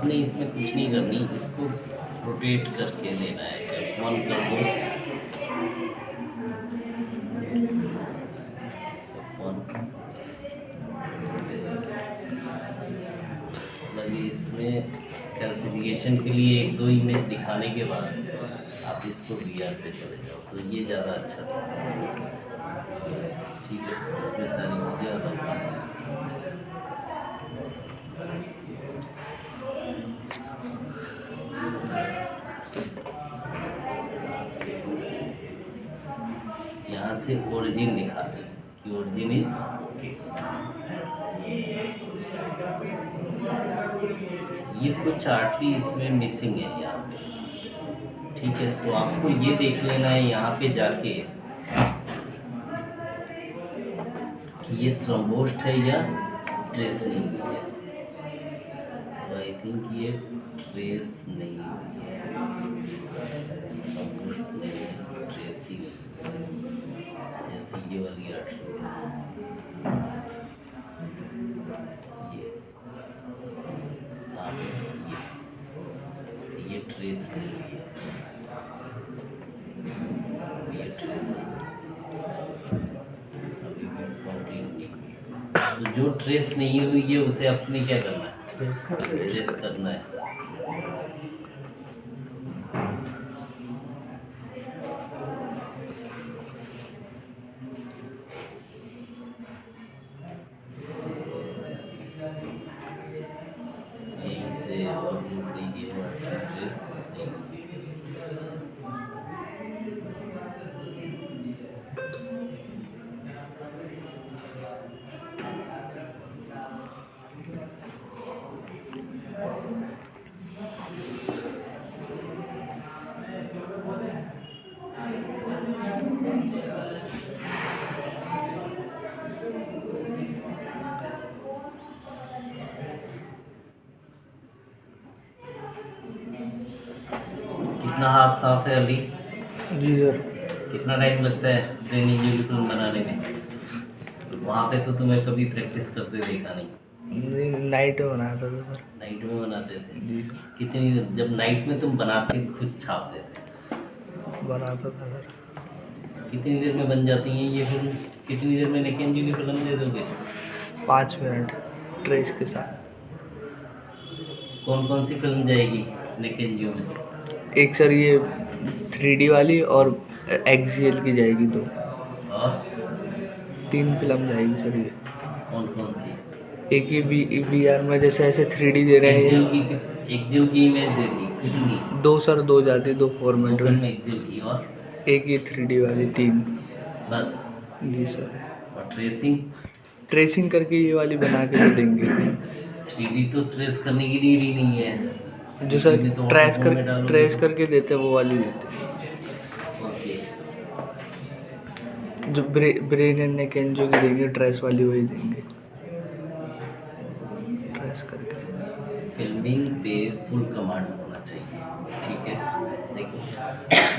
आपने इसमें कुछ नहीं करनी, इसको रोटेट करके देना है। जब ऑन कर दो, लगे इसमें कैंसिलिएशन के लिए एक दो इमेज दिखाने के बाद आप इसको वीआर पे चले जाओ तो ये ज़्यादा अच्छा लगता है। ठीक है, इसमें सारी चीज़ें अलग हैं। यहाँ से ओरिजिन दिखा दी कि ओरिजिन इज ओके। ये कुछ आर्टरी इसमें मिसिंग है यहाँ पे। ठीक है, तो आपको ये देख लेना है यहाँ पे जाके कि ये थ्रम्बोस्ट है या ट्रेस नहीं हुई है। तो आई थिंक ये ट्रेस नहीं हुई है, थ्रम्बोस्ट नहीं है, ट्रेस ही है। जैसे ये वाली आर्टरी है, ये ट्रेस नहीं हुई है, ये ट्रेस अभी भी कंप्लीट नहीं हुई है। तो जो ट्रेस नहीं हुई है उसे अपने क्या करना है, ट्रेस करना है। यहीं से और दूसरी ये ट्रेस नहीं हुई। कितना हाथ साफ है अली? जी सर। कितना टाइम लगता है ट्रेनिंग की फिल्म बनाने में? वहाँ पे तो तुम्हें कभी प्रैक्टिस करते देखा नहीं। नाइट में बनाया था सर। नाइट में बनाते थे? जी कितनी, जब नाइट में तुम बनाते खुद छापते थे? बनाता था सर। कितनी देर में बन जाती है ये फिल्म? कितनी देर में नितिन जी की फिल्म दे दोगे? 5 मिनट ट्रेस के साथ। कौन कौन सी फिल्म जाएगी नितिन जी में? एक सर ये 3D वाली और एक्सियल की जाएगी 2। और 3 फिल्म जाएगी सर ये। कौन कौन सी? एक ही VR में जैसे ऐसे 3D दे रहे एक्जेल हैं। की, एक्जेल की इमेज दे दी कितनी? 2 सर, 2 जाती, 2 दो फॉर्मेट फिल्म में। एक्जेल की और एक ही 3D वाली 3। बस? जी सर। और ट्रेसिंग? ट्रेसिंग करके ये वाली बना के दे देंगे। 3D तो ट्रेस करने की नीड ही नहीं है। जो सर 3D में तो ट्रेस ऑटोफोन में डालोगे तो। करके देते हैं वो वाली देते हैं। ओके। जो ब्रेन एंड नेक एंजियो की देंगे, ट्रेस वाली वही देंगे। ट्रेस करके फिल्मिंग पे फुल कमांड होना चाहिए। ठीक है, देखो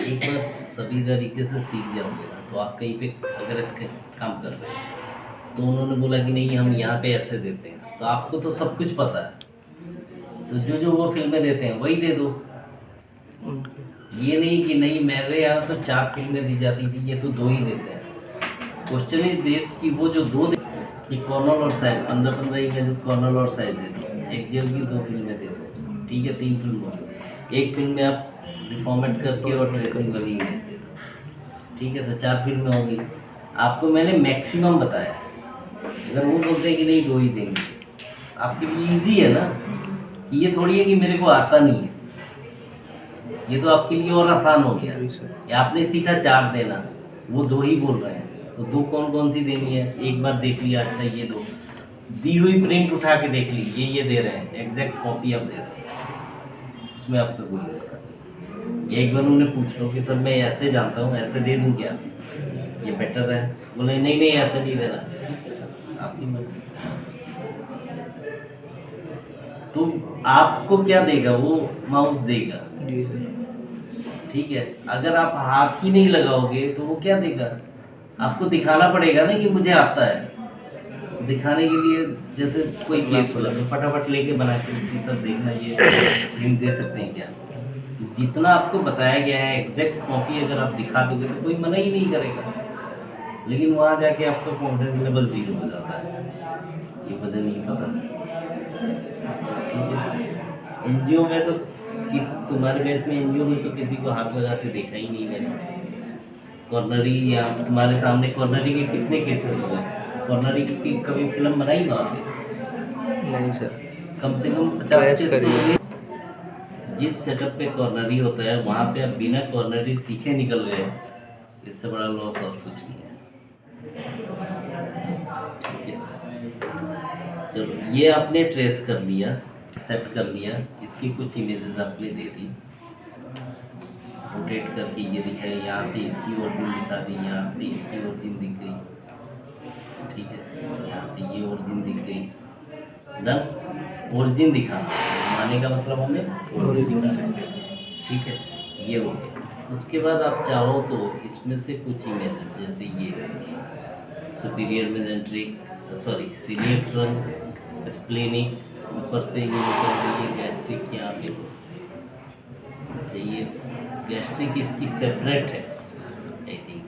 एक बार सभी तरीके से सीख जाओगे ना तो आप कहीं पे अगर इसके काम कर रहे हो तो उन्होंने बोला कि नहीं हम यहाँ पे ऐसे देते हैं, तो आपको तो सब कुछ पता है, तो जो जो वो फिल्में देते हैं वही दे दो। उनके ये नहीं कि नहीं मेरे यहाँ तो 4 फिल्में दी जाती थी, ये तो 2 ही देते हैं। क्वेश्चन इज दिस कि वो जो 2 कि कॉर्नल और साइज 15-15 इमेजेस कॉर्नल और साइज दे दो। एक जेल की 2 फिल्में दे दो। ठीक है, 3 फिल्म हो गई। एक फिल्म में आप रिफॉर्मेट करके और ट्रेसिंग वाली इमेज दे दो। ठीक है, तो 4 फिल्में हो गई। आपको मैंने मैक्सिमम बताया। अगर वो बोलते हैं कि नहीं 2 ही देंगे, आपके लिए ईजी है ना, कि ये थोड़ी है कि मेरे को आता नहीं है। ये तो आपके लिए और आसान हो गया। ये आपने सीखा 4 देना, वो 2 ही बोल रहे हैं, तो 2 कौन कौन सी देनी है? एक बार देख लिया, अच्छा ये 2 दी हुई प्रिंट उठा के देख ली, ये दे रहे हैं, एग्जैक्ट कॉपी आप दे दो, उसमें आपका कोई नुकसान नहीं। एक बार उन्हें पूछ लो कि सर मैं ऐसे जानता हूँ, ऐसे दे दूँ क्या, ये बेटर है? बोले नहीं नहीं ऐसे नहीं देना। ठीक है सर, आपकी मर्जी। तो आपको क्या देगा वो? माउस देगा। जी सर। ठीक है, अगर आप हाथ ही नहीं लगाओगे तो वो क्या देगा? आपको दिखाना पड़ेगा ना कि मुझे आता है। दिखाने के लिए जैसे कोई केस हुआ तो फटाफट लेके बना के कि सब देखना ये फिल्म दे सकते हैं क्या। जितना आपको बताया गया है एग्जैक्ट कॉपी अगर आप दिखा दोगे तो कोई मना ही नहीं करेगा, लेकिन वहाँ जाके आपका कॉन्फिडेंस लेवल 0 हो जाता है, ये वजह नहीं पता। ठीक है, एनजीओ में तो तुम्हारे बैच में एनजीओ में तो किसी को हाथ लगाते देखा ही नहीं मैंने। कॉर्नरी या तुम्हारे सामने कॉर्नरी के कितने केसेस हुए, कॉर्नरी की कभी फिल्म बनाई वहाँ पे? नहीं सर। कम से कम 50 प्रयास केस तो करिए। हुए। जिस सेटअप पे कॉर्नरी होता है वहाँ पे आप बिना कॉर्नरी सीखे निकल गए, इससे बड़ा लॉस और कुछ नहीं है। ठीक है, चलो ये आपने ट्रेस कर लिया, सेट कर लिया, इसकी कुछ इमेजेस आपने दे दी, रोटेट करके ये दिखाई, यहाँ से इसकी ओरिजिन दिखा दी, यहाँ से इसकी ओरिजिन दिख गई। ठीक है, यहाँ से ये ओरिजिन दिख गई। डन, ओरिजिन दिखा माने का मतलब हमें ओरिजिन दिखा। ठीक है, ये हो गया। उसके बाद आप चाहो तो इसमें से कुछ इमेज जैसे ये superior mesenteric, sorry coeliac trunk, splenic, ऊपर से ये निकल रही है गैस्ट्रिक यहाँ पे। अच्छा, ये गैस्ट्रिक इसकी सेपरेट है आई थिंक।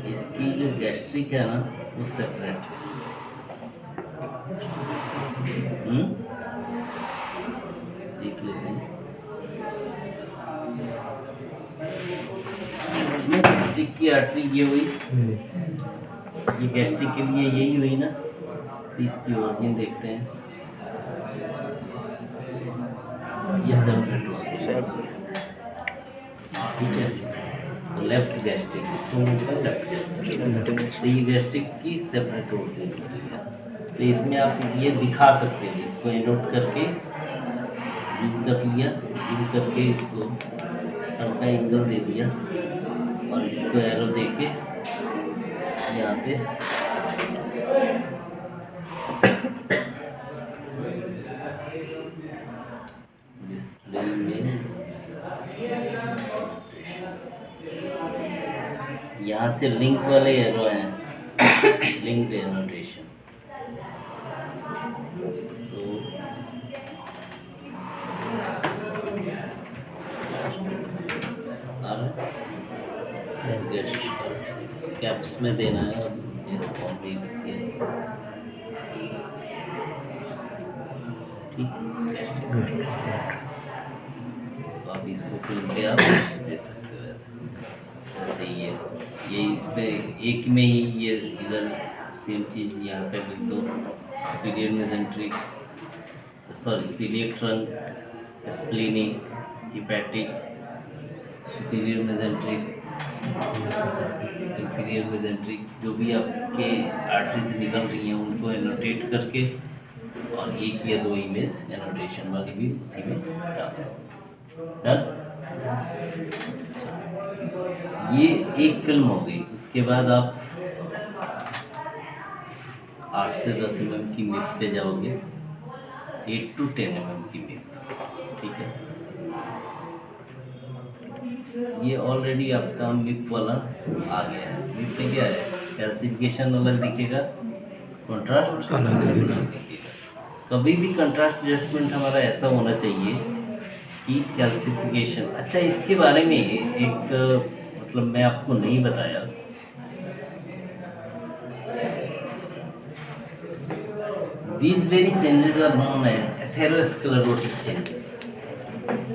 इसकी जो गैस्ट्रिक है ना वो सेपरेट है। देख लेते हैं। गैस्ट्रिक की आर्टरी ये हुई, ये गैस्ट्रिक के लिए यही हुई ना, तो इसकी ओरिजिन देखते हैं। ये सेपरेट ओरिजिन, ठीक है। तो लेफ्ट गैस्ट्रिक, इसको बोलते हैं लेफ्ट गैस्ट्रिक। तो ये गैस्ट्रिक की सेपरेट ओरिजिन होती है। तो इसमें आप ये दिखा सकते हैं, इसको नोट करके जूम कर लिया, जूम करके इसको हल्का एंगल दे दिया और इसको एरो दे के यहाँ पे डिस्प्ले में यहाँ से लिंक वाले एरो हैं, लिंक एनोटेशन। तो कैप्स में देना है और इसको भी लिखिए। ठीक है, तो आप इसको फिल के आप दे सकते हो ऐसे। जैसे ये इस पे एक में ही ये इधर सेम चीज़ यहाँ पे लिख दो, superior mesenteric, sorry coeliac trunk, splenic, hepatic, superior mesenteric, inferior mesenteric, जो भी आपके आर्टरीज निकल रही हैं उनको एनोटेट करके और एक या दो इमेज एनोटेशन वाली भी उसी में डाल दो। डन, ये एक फिल्म हो गई। उसके बाद आप 8 से 10 mm की मिप पे जाओगे, 8 to 10 mm की मिप। ठीक है, ये ऑलरेडी आपका मिप वाला आ गया है। मिप पे क्या है, कैल्सिफिकेशन अलग दिखेगा, कंट्रास्ट अलग दिखेगा। कभी भी कंट्रास्ट एडजस्टमेंट हमारा ऐसा होना चाहिए कि कैल्सिफिकेशन, अच्छा इसके बारे में एक मतलब मैं आपको नहीं बताया, these very changes are known as atherosclerotic changes.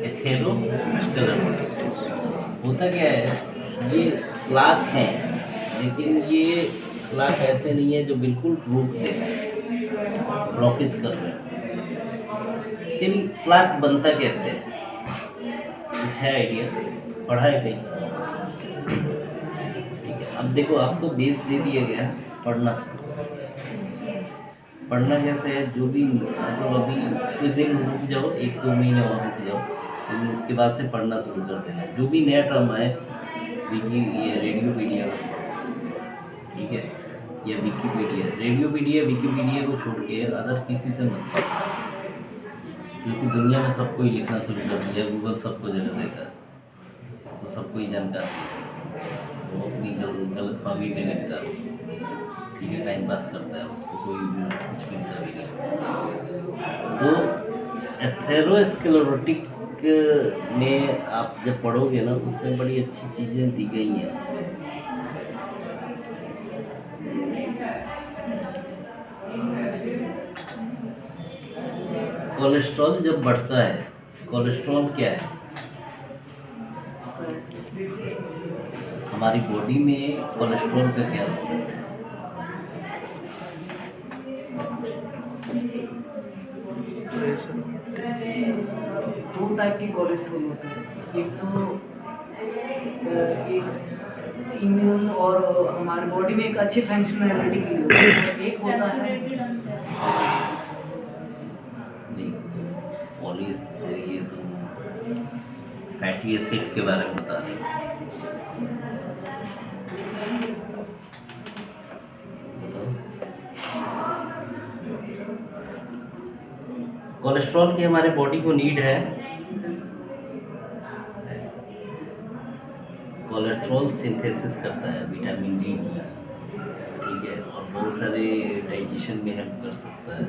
Atherosclerotic होता क्या है, ये प्लाक हैं, लेकिन ये प्लाक ऐसे नहीं है जो बिल्कुल रोक दे रहे हैं, ब्लॉकेज कर रहे हैं। चलिए, प्लाक बनता कैसे है, कुछ है आइडिया, पढ़ा है कहीं? ठीक है, अब देखो आपको बेस दे दिया गया, पढ़ना शुरू। पढ़ना कैसे है, जो भी मतलब अभी कुछ दिन रुक जाओ, 1-2 महीने और रुक जाओ, लेकिन उसके बाद से पढ़ना शुरू कर देना। जो भी नया टर्म आए, ये रेडियोपीडिया, ठीक है, या विकीपीडिया, रेडियोपीडिया विकीपीडिया को छोड़ के अदर किसी से मत पढ़ो, क्योंकि दुनिया में सबको ही लिखना शुरू कर दिया, गूगल सबको जगह देता है। तो सबको ही जानकारी है। वो अपनी गलतफहमी में लिखता है, ठीक है, टाइम पास करता है, उसको कोई भी कुछ मिलता भी नहीं। तो एथेरोस्क्लेरोटिक में आप जब पढ़ोगे ना, उसमें बड़ी अच्छी चीज़ें दी गई हैं। कोलेस्ट्रॉल जब बढ़ता है, कोलेस्ट्रॉल क्या है? हमारी बॉडी में कोलेस्ट्रॉल का क्या रोल है? दो टाइप के कोलेस्ट्रॉल होते हैं, एक तो एक इम्यून और हमारे बॉडी में एक अच्छी फंक्शनैलिटी के लिए होता है, एक होता है नहीं, तो पॉलिस ये तुम फैटी एसिड के बारे में बता रहे हो। कोलेस्ट्रॉल की हमारे बॉडी को नीड है। कोलेस्ट्रॉल सिंथेसिस करता है विटामिन डी की, ठीक है, और बहुत सारे डाइजेशन में हेल्प कर सकता है,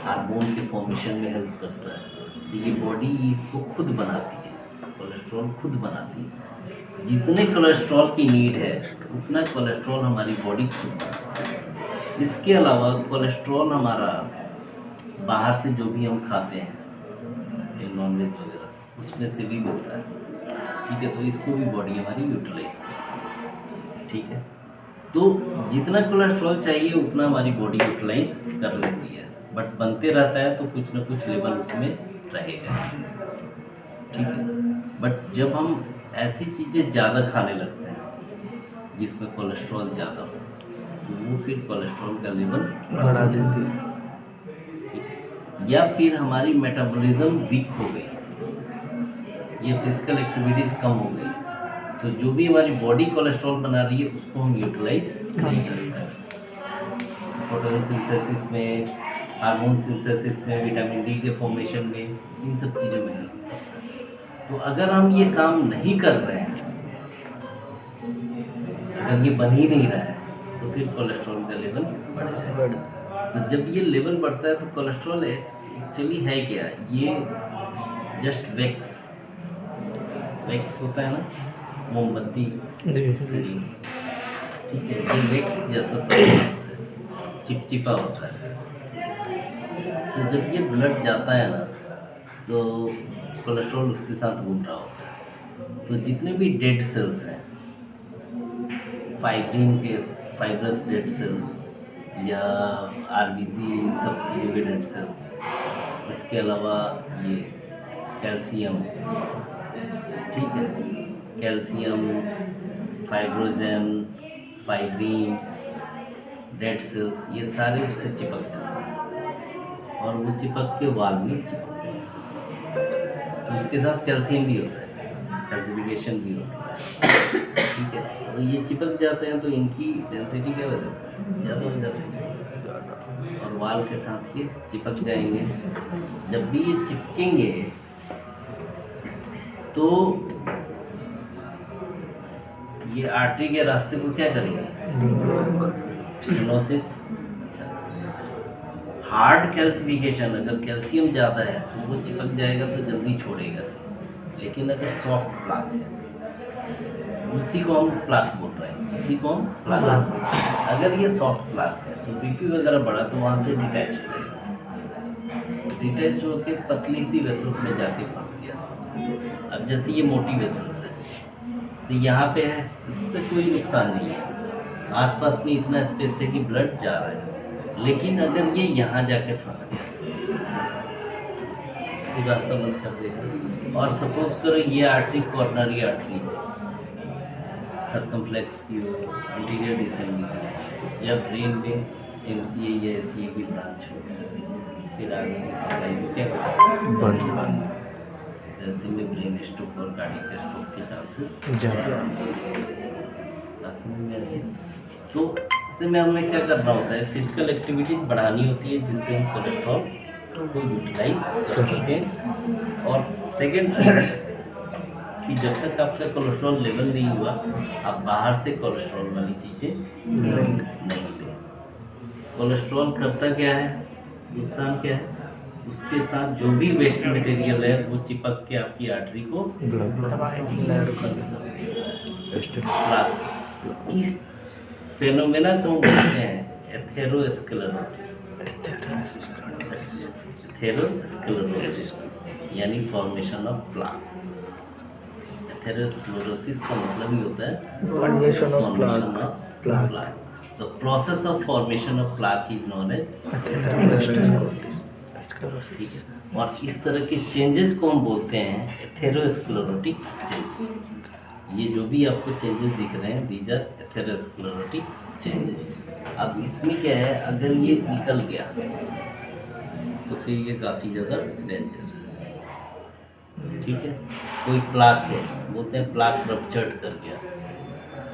हार्मोन के फॉर्मेशन में हेल्प करता है। तो ये बॉडी इसको खुद बनाती है, कोलेस्ट्रॉल खुद बनाती है। जितने कोलेस्ट्रॉल की नीड है उतना कोलेस्ट्रॉल हमारी बॉडी खुद बनाती है। इसके अलावा कोलेस्ट्रॉल हमारा बाहर से जो भी हम खाते हैं, नॉनवेज वगैरह, उसमें से भी मिलता है, ठीक है। तो इसको भी बॉडी हमारी यूटिलाइज करती है, ठीक है। तो जितना कोलेस्ट्रॉल चाहिए उतना हमारी बॉडी यूटिलाइज कर लेती है, बट बनते रहता है तो कुछ ना कुछ लेवल उसमें रहेगा, ठीक है। बट जब हम ऐसी चीज़ें ज़्यादा खाने लगते हैं जिसमें कोलेस्ट्रॉल ज़्यादा हो, तो वो फिर कोलेस्ट्रॉल का लेवल बढ़ा देती है। या फिर हमारी मेटाबॉलिज्म वीक हो गई, ये फिजिकल एक्टिविटीज़ कम हो गई, तो जो भी हमारी बॉडी कोलेस्ट्रॉल बना रही है उसको हम यूटिलाइज नहीं कर पाए। प्रोटीन सिंथेसिस में, हार्मोन सिंथेसिस में, विटामिन डी के फॉर्मेशन में, इन सब चीज़ों में हेल्प। तो अगर हम ये काम नहीं कर रहे हैं, अगर ये बन ही नहीं रहा है, तो फिर कोलेस्ट्रॉल का लेवल बढ़ जाएगा। तो जब ये लेवल बढ़ता है तो कोलेस्ट्रॉल एक्चुअली है क्या? ये जस्ट वैक्स होता है ना, मोमबत्ती से, ठीक है, ये वैक्स जैसा सब्सटेंस है, चिपचिपा होता है। तो जब ये ब्लड जाता है ना, तो कोलेस्ट्रॉल उसके साथ घूम रहा होता है। तो जितने भी डेड सेल्स हैं, फाइब्रिन के फाइब्रस डेड सेल्स या आरबीसी, इन सब चीज़ों के डेड सेल्स, इसके अलावा ये कैल्शियम, ठीक है, calcium, fibrinogen, fibrin, dead cells, ये सारे उससे चिपक जाते हैं और वो चिपक के वाल में चिपकते हैं। तो उसके साथ कैल्शियम भी होता है, कैल्सिफिकेशन भी होती है, ठीक है। तो ये चिपक जाते हैं तो इनकी डेंसिटी क्या हो जाती है? ज़्यादा हो जाती है, और वाल के साथ ये चिपक जाएंगे। जब भी ये चिपकेंगे तो ये आर्टरी के रास्ते को क्या करेंगे? स्टेनोसिस। अच्छा, हार्ड कैल्सिफिकेशन, अगर कैल्शियम ज़्यादा है तो वो चिपक जाएगा तो जल्दी छोड़ेगा, लेकिन अगर सॉफ्ट प्लाक है, उसी को हम प्लाक बोल रहे हैं, इसी को हम प्लाक। अगर ये सॉफ्ट प्लाक है तो बीपी वगैरह बढ़ा तो वहाँ से डिटैच हो जाएगा, डिटैच होकर पतली सी वेसल्स में जाके फंस गया। अब जैसे ये मोटी वेसल्स है तो यहाँ पे है, इससे कोई नुकसान नहीं है, आसपास में इतना स्पेस है कि ब्लड जा रहा है। लेकिन अगर ये यहाँ जाके फंस गया तो रास्ता बंद कर देगा। और सपोज करो ये आर्टरी कॉर्नरी आर्टरी, सर्कमफ्लेक्स की हो, इंटीरियर डिसेंडिंग, या ब्रेन में एमसीए या एससीए की ब्रांच हो, फिर आगे की सप्लाई को क्या होगा? बंद। जैसे में ब्रेन स्ट्रोक और कार्डियक स्ट्रोक के चांसेस ज़्यादा। तो इससे में हमें क्या करना होता है? फिजिकल एक्टिविटी बढ़ानी होती है जिससे हम कोलेस्ट्रॉल को यूटिलाइज कर सकें। और सेकेंड कि जब तक आपका कोलेस्ट्रॉल लेवल नहीं हुआ आप बाहर से कोलेस्ट्रॉल वाली चीज़ें नहीं लें। कोलेस्ट्रॉल करता क्या है, नुकसान क्या है, उसके साथ जो भी वेस्ट मटेरियल है वो चिपक के आपकी आर्टरी को प्लाक, इस फेनोमेना को बोलते हैं एथेरोस्क्लेरोसिस यानी फॉर्मेशन ऑफ प्लाक। एथेरोस्क्लेरोसिस का मतलब ही होता है Formation of plaque. The process of formation of plaque is known as. और इस तरह के चेंजेस को हम बोलते हैं एथेरोस्क्लेरोटिक चेंजेस। ये जो भी आपको चेंजेस दिख रहे हैं दीज आर एथेरोस्क्लेरोटिक चेंजेस। अब इसमें क्या है, अगर ये निकल गया तो फिर ये काफ़ी ज़्यादा डेंजर है। ठीक है, कोई प्लाक है, बोलते हैं प्लाक रप्चर्ड कर गया,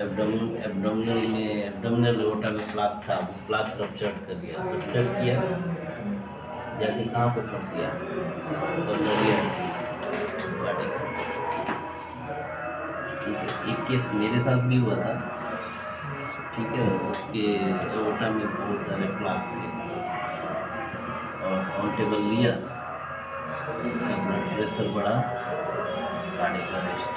एब्डोमिनल में एब्डोमिनल एओर्टा में प्लाक था, वो प्लाक रप्चर्ड कर गया, रप्चर्ड किया जाके कहाँ पे फंस गया, पल्मोनरी आर्टरी। ठीक है, एक केस मेरे साथ भी हुआ था। ठीक है, उसके एओर्टा में बहुत सारे प्लाक थे और ऑन टेबल लिया, उसका ब्लड प्रेशर बढ़ा, कार्डियक अरेस्ट,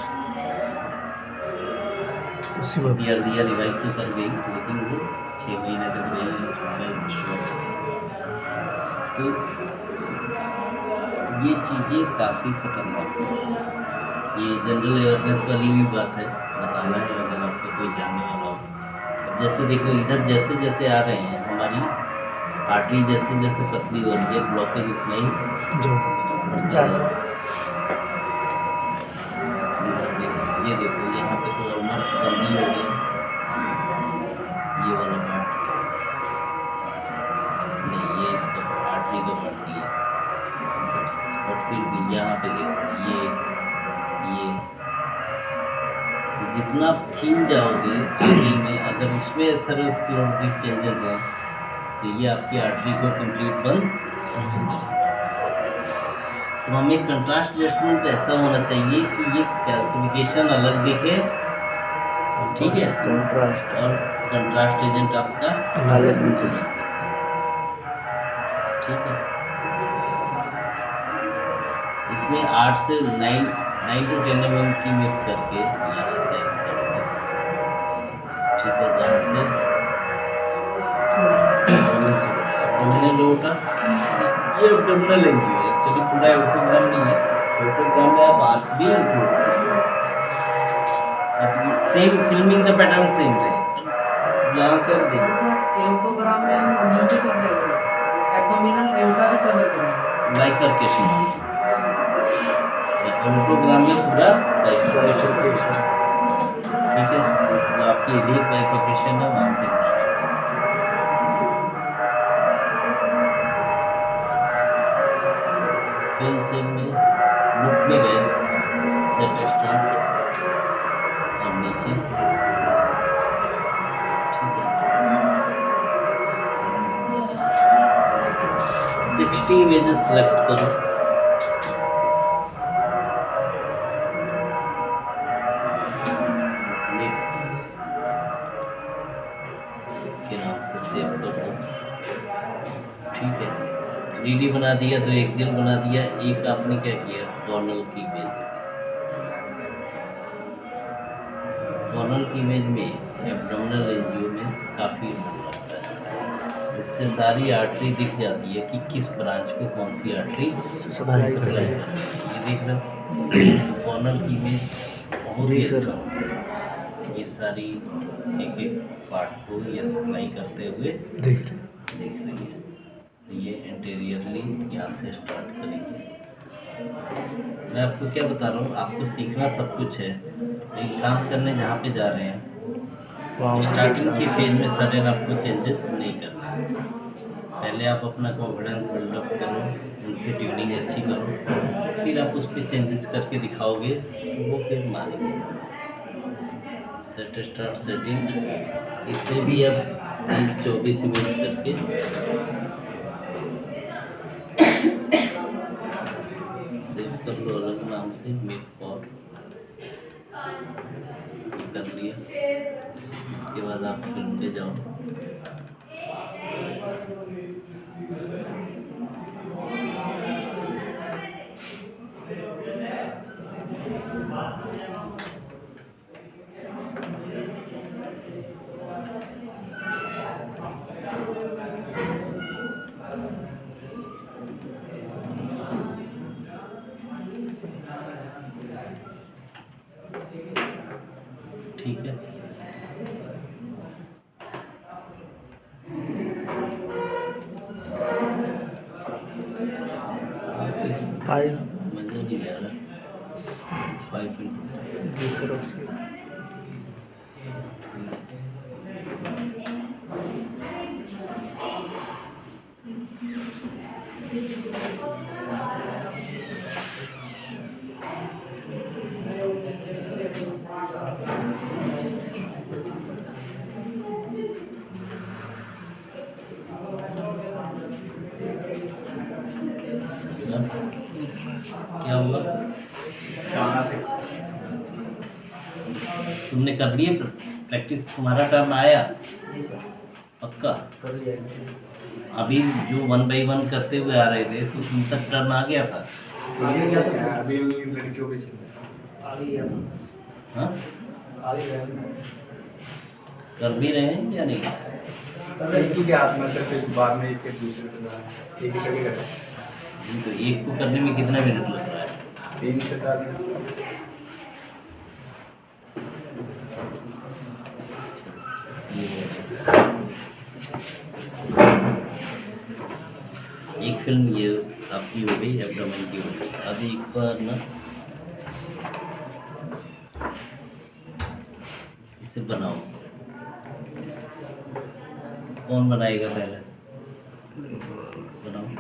सीपीआर दिया, रिवाइव तो कर गई लेकिन वो 6 महीने तक रही उसमें। तो ये चीज़ें काफ़ी खतरनाक हैं। ये जनरल अवेयरनेस वाली भी बात है, बताना है अगर आपको कोई जानने वाला हो। अब जैसे देखो इधर जैसे जैसे आ रहे हैं हमारी आर्टरी जैसे जैसे पतली हो रही है, ब्लॉकेज उतना ही बढ़ता जा रहा है। ये देखो यहाँ पे तो ऑलमोस्ट बंद ही हो गया ये वाला पार्ट, नहीं ये इसका आर्टरी का बढ़ती है, बट फिर भी यहाँ पे देखो ये तो जितना खींच जाओगे आर्टरी में, अगर उसमें एथेरोस्क्लेरोटिक चेंजेस हैं तो ये आपकी आर्टरी को कंप्लीट बंद कर सकते। तो हमें कंट्रास्ट एडजस्टमेंट ऐसा होना चाहिए कि ये कैल्सिफिकेशन अलग दिखे, ठीक है, कंट्रास्ट और कंट्रास्ट एजेंट आपका अलग दिखे। ठीक है, इसमें 8 से 9 to 10 mm की मिक्स करके यहाँ से करोगे। ठीक है, जहाँ से एब्डोमिनल एओर्टा, ये एब्डोमिनल एंजियो एक्चुअली पूरा एओर्टोग्राम नहीं है, एओर्टोग्राम में आप आर्क भी इंक्लूड सेम फिल्मिंग का पैटर्न सेम रहेगा। यहाँ से आप देखिए सर एओर्टोग्राम में हम नीचे तक जाएंगे, एब्डोमिनल एओर्टा से कवर करेंगे बाइफरकेशन, एओर्टोग्राम में पूरा बाइफरकेशन। ठीक है, जो आपकी एलियक बाइफरकेशन है वहाँ तक फिल्म से में लुक में गए सेट स्टार्ट और नीचे। ठीक है, 60 इमेजेस सेलेक्ट करो, के नाम से सेव कर दो। ठीक है, 3D बना दिया तो एक दिल बना दिया, एक आपने क्या किया कॉर्नल की इमेज दी। कॉर्नल की इमेज में एब्डोमिनल एंजियो में काफ़ी लगता है, इससे सारी आर्टरी दिख जाती है कि किस ब्रांच को कौन सी आर्टरी सप्लाई कर रही है। ये देख लो कॉर्नल की इमेज बहुत ही अच्छा, ये सारी एक एक पार्ट को ये सप्लाई करते हुए देख रही है। तो ये एंटीरियरली यहाँ से स्टार्ट करेंगे। मैं आपको क्या बता रहा हूँ, आपको सीखना सब कुछ है, एक काम करने जहाँ पे जा रहे हैं स्टार्टिंग के फेज में सडन आपको चेंजेस नहीं करना। पहले आप अपना कॉन्फिडेंस बिल्डअप करो, उनसे ट्यूनिंग अच्छी करो, फिर आप उस पर चेंजेस करके दिखाओगे तो वो फिर मानेंगे। सेट स्टार्ट सेटिंग, इससे भी अब 20-24 इमेज करके सेव कर लो अलग नाम से मेक फॉर। इसके बाद आप फिल्म पे जाओ। ठीक है, फाइव मजा नहीं आ रहा। 5 मिनट दूसरा उसके क्या हुआ? तुमने कर लिए प्रैक्टिस? तुम्हारा टर्न आया पक्का? अभी जो 1 बाई 1 करते हुए आ रहे थे तो तुम तक टर्न आ गया था? अभी लड़कियों पे चल हाँ, कर भी रहे हैं या नहीं? लड़की के हाथ में सिर्फ बाद में एक दूसरे पे एक ही करके करते हैं। तो एक को करने में कितना मिनट लग रहा है? 3 से 4 मिनट। एक फिल्म ये आपकी हो गई, एब्डोमेन की हो गई। अभी एक बार ना इसे बनाओ। कौन बनाएगा पहले? बनाओ।